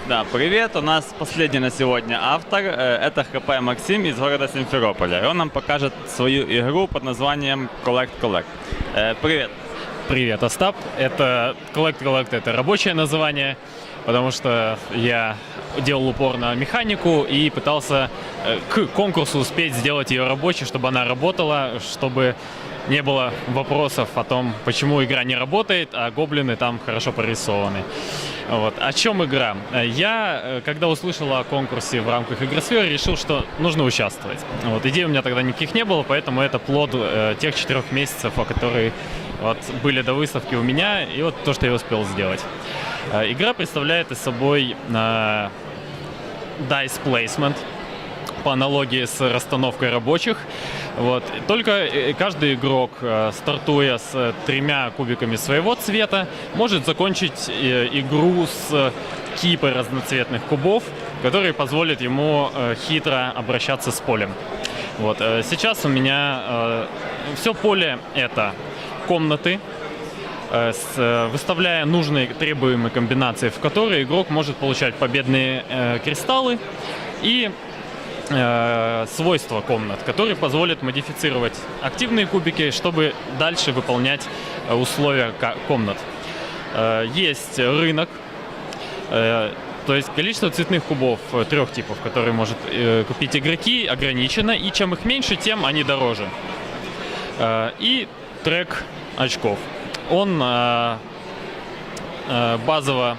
Да, привет, у нас последний на сегодня автор, это ХП Максим из города Симферополя. И он нам покажет свою игру под названием Collect Collect. Привет. Привет, Остап. Это Collect Collect, это рабочее название, потому что я делал упор на механику и пытался к конкурсу успеть сделать ее рабочей, чтобы она работала, чтобы не было вопросов о том, почему игра не работает, а гоблины там хорошо прорисованы. Вот. О чем игра? Я, когда услышал о конкурсе в рамках Игросферы, решил, что нужно участвовать. Вот. Идей у меня тогда никаких не было, поэтому это плод тех 4 месяцев, которые вот, были до выставки у меня, и вот то, что я успел сделать. Игра представляет из собой dice placement, по аналогии с расстановкой рабочих. Вот. Только каждый игрок, стартуя с 3 кубиками своего цвета, может закончить игру с кипой разноцветных кубов, которые позволят ему хитро обращаться с полем. Вот. Сейчас у меня все поле — это комнаты, выставляя нужные требуемые комбинации, в которые игрок может получать победные кристаллы и свойства комнат, которые позволят модифицировать активные кубики, чтобы дальше выполнять условия комнат. Есть рынок, то есть количество цветных кубов 3 типов, которые может купить игроки, ограничено, и чем их меньше, тем они дороже. И трек очков. Он базово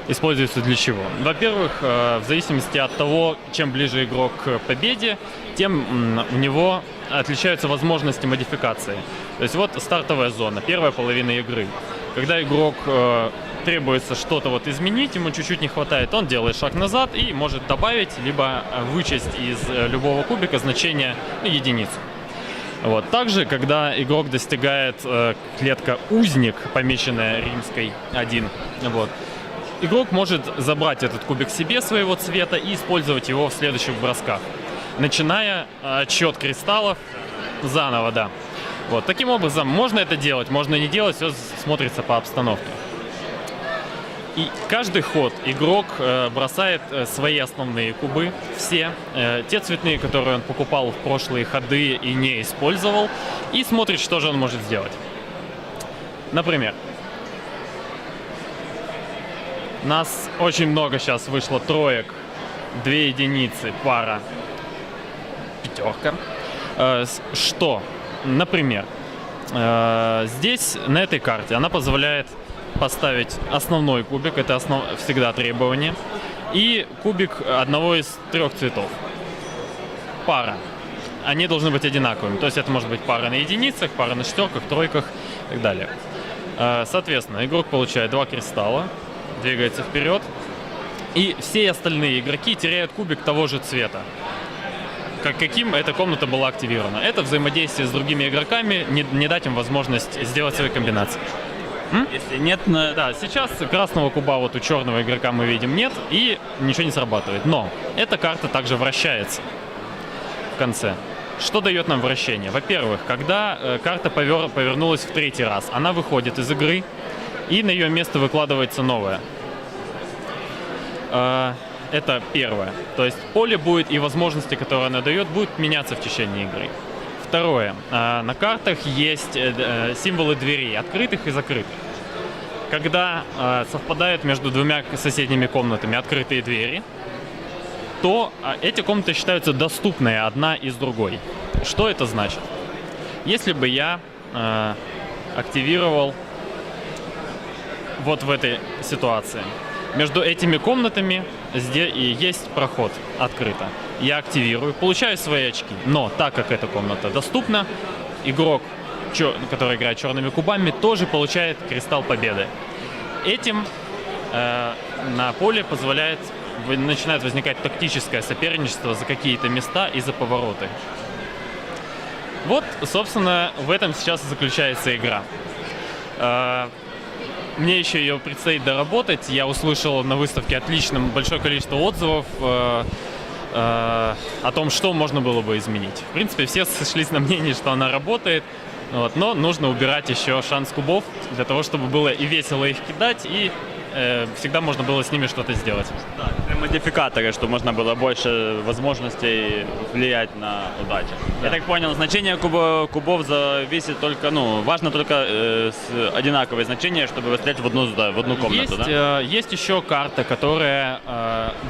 используется для чего? Во-первых, в зависимости от того, чем ближе игрок к победе, тем у него отличаются возможности модификации. То есть вот стартовая зона, первая половина игры. Когда игрок требуется что-то вот изменить, ему чуть-чуть не хватает, он делает шаг назад и может добавить, либо вычесть из любого кубика значение единицу. Вот. Также, когда игрок достигает клетка узник, помеченная римской 1, вот, игрок может забрать этот кубик себе своего цвета и использовать его в следующих бросках, начиная отсчет кристаллов заново, да. Вот. Таким образом, можно это делать, можно не делать, все смотрится по обстановке. И каждый ход игрок бросает свои основные кубы, все, те цветные, которые он покупал в прошлые ходы и не использовал, и смотрит, что же он может сделать. Например, нас очень много сейчас вышло троек, 2 единицы, пара, 5. Что? Например, здесь, на этой карте, она позволяет поставить основной кубик, это всегда требование, и кубик одного из 3 цветов. Пара. Они должны быть одинаковыми, то есть это может быть пара на единицах, пара на 4, 3 и так далее. Соответственно, игрок получает 2 кристалла, двигается вперед, и все остальные игроки теряют кубик того же цвета, каким эта комната была активирована. Это взаимодействие с другими игроками, не дать им возможность сделать свои комбинации. Если нет... Да, сейчас красного куба вот у черного игрока мы видим нет, и ничего не срабатывает. Но эта карта также вращается в конце. Что дает нам вращение? Во-первых, когда карта повернулась в 3-й раз, она выходит из игры, и на ее место выкладывается новое. Это первое. То есть поле будет и возможности, которые она дает, будут меняться в течение игры. Второе. На картах есть символы дверей, открытых и закрытых. Когда совпадают между 2 соседними комнатами открытые двери, то эти комнаты считаются доступные одна из другой. Что это значит? Если бы я активировал вот в этой ситуации, между этими комнатами здесь есть проход открыто. Я активирую, получаю свои очки. Но так как эта комната доступна, игрок, который играет черными кубами, тоже получает кристалл победы. Этим на поле начинает возникать тактическое соперничество за какие-то места и за повороты. Вот, собственно, в этом сейчас и заключается игра. Мне еще ее предстоит доработать. Я услышал на выставке большое количество отзывов о том, что можно было бы изменить. В принципе, все сошлись на мнении, что она работает, вот, но нужно убирать еще шанс кубов для того, чтобы было и весело их кидать, и всегда можно было с ними что-то сделать. Да, это модификаторы, чтобы можно было больше возможностей влиять на удачу. Да. Я так понял, значение кубов зависит только, ну, важно только одинаковые значения, чтобы выстрелять в одну комнату, Есть, да? есть еще карта, которая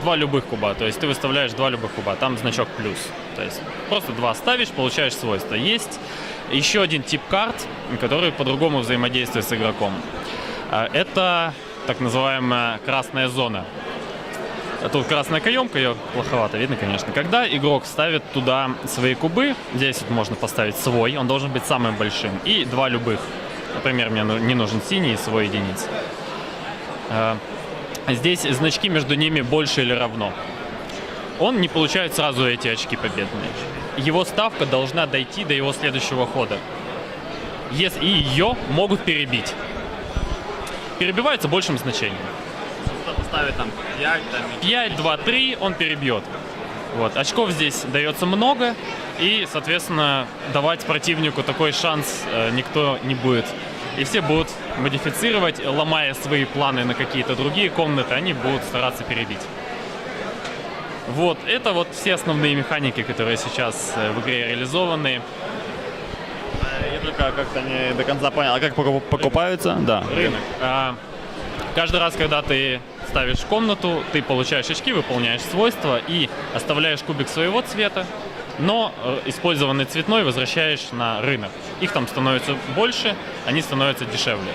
два любых куба, то есть ты выставляешь два любых куба, там значок плюс. То есть просто два ставишь, получаешь свойства. Есть еще один тип карт, который по-другому взаимодействует с игроком. Это так называемая красная зона. Тут красная каемка, ее плоховато видно, конечно. Когда игрок ставит туда свои кубы, здесь вот можно поставить свой, он должен быть самым большим, и два любых. Например, мне не нужен синий и свой единиц. Здесь значки между ними больше или равно. Он не получает сразу эти очки победные. Его ставка должна дойти до его следующего хода. И ее могут перебить. Перебивается большим значением. Поставить там 5, 5, 2, 3 он перебьет. Вот. Очков здесь дается много, и, соответственно, давать противнику такой шанс никто не будет. И все будут модифицировать, ломая свои планы на какие-то другие комнаты, они будут стараться перебить. Вот, это вот все основные механики, которые сейчас в игре реализованы. Я только как-то не до конца понял. А как покупаются? Да. Рынок. Каждый раз, когда ты ставишь комнату, ты получаешь очки, выполняешь свойства и оставляешь кубик своего цвета, но использованный цветной возвращаешь на рынок. Их там становится больше, они становятся дешевле.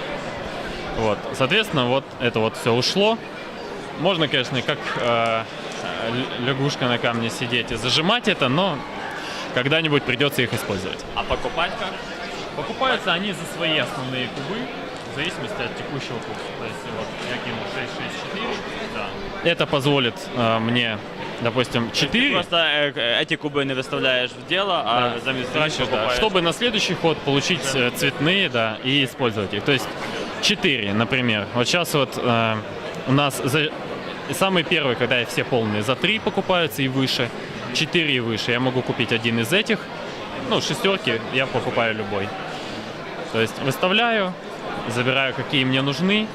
Вот. Соответственно, вот это вот все ушло. Можно, конечно, как лягушка на камне сидеть и зажимать это, но когда-нибудь придется их использовать. А покупать как? Покупаются они за свои основные кубы, в зависимости от текущего курса. То есть вот я кину 6, 6, 4. Да. Это позволит мне, допустим, 4. Ты просто эти кубы не выставляешь в дело, а заместо них покупаешь. Чтобы на следующий ход получить цветные, да, и использовать их. То есть 4, например. Вот сейчас вот у нас самый первый, когда все полные, за 3 покупаются и выше. 4 и выше. Я могу купить один из этих. Ну, шестерки я покупаю любой. То есть выставляю, забираю, какие мне нужны.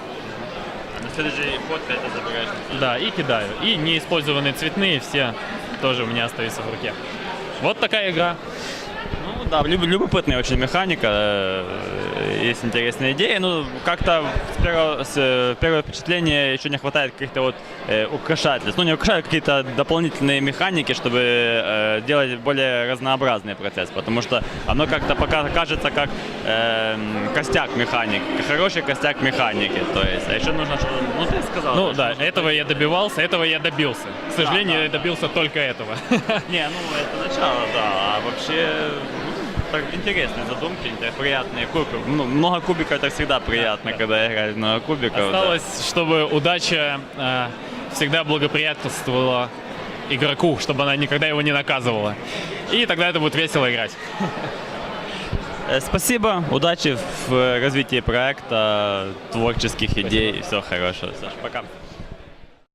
На следующий ход ты это забираешь. Да, и кидаю. И неиспользованные цветные все тоже у меня остаются в руке. Вот такая игра. Ну да, любопытная очень механика, есть интересные идеи. Ну, как-то с первого впечатления еще не хватает каких-то вот украшательств. Ну, не украшают какие-то дополнительные механики, чтобы делать более разнообразный процесс. Потому что оно как-то пока кажется как костяк механик, хороший костяк механики. То есть, а еще нужно, чтобы... Ну, ты сказал. Ну да, этого я добивался, этого я добился. К сожалению, я добился только этого. Не, ну это начало, да. А вообще... Так, интересные задумки, приятные кубики. Ну, много кубиков это всегда приятно, когда играешь много кубиков. Осталось, чтобы удача всегда благоприятствовала игроку, чтобы она никогда его не наказывала. И тогда это будет весело играть. Спасибо, удачи в развитии проекта, творческих идей. Всего хорошего. Саш, пока.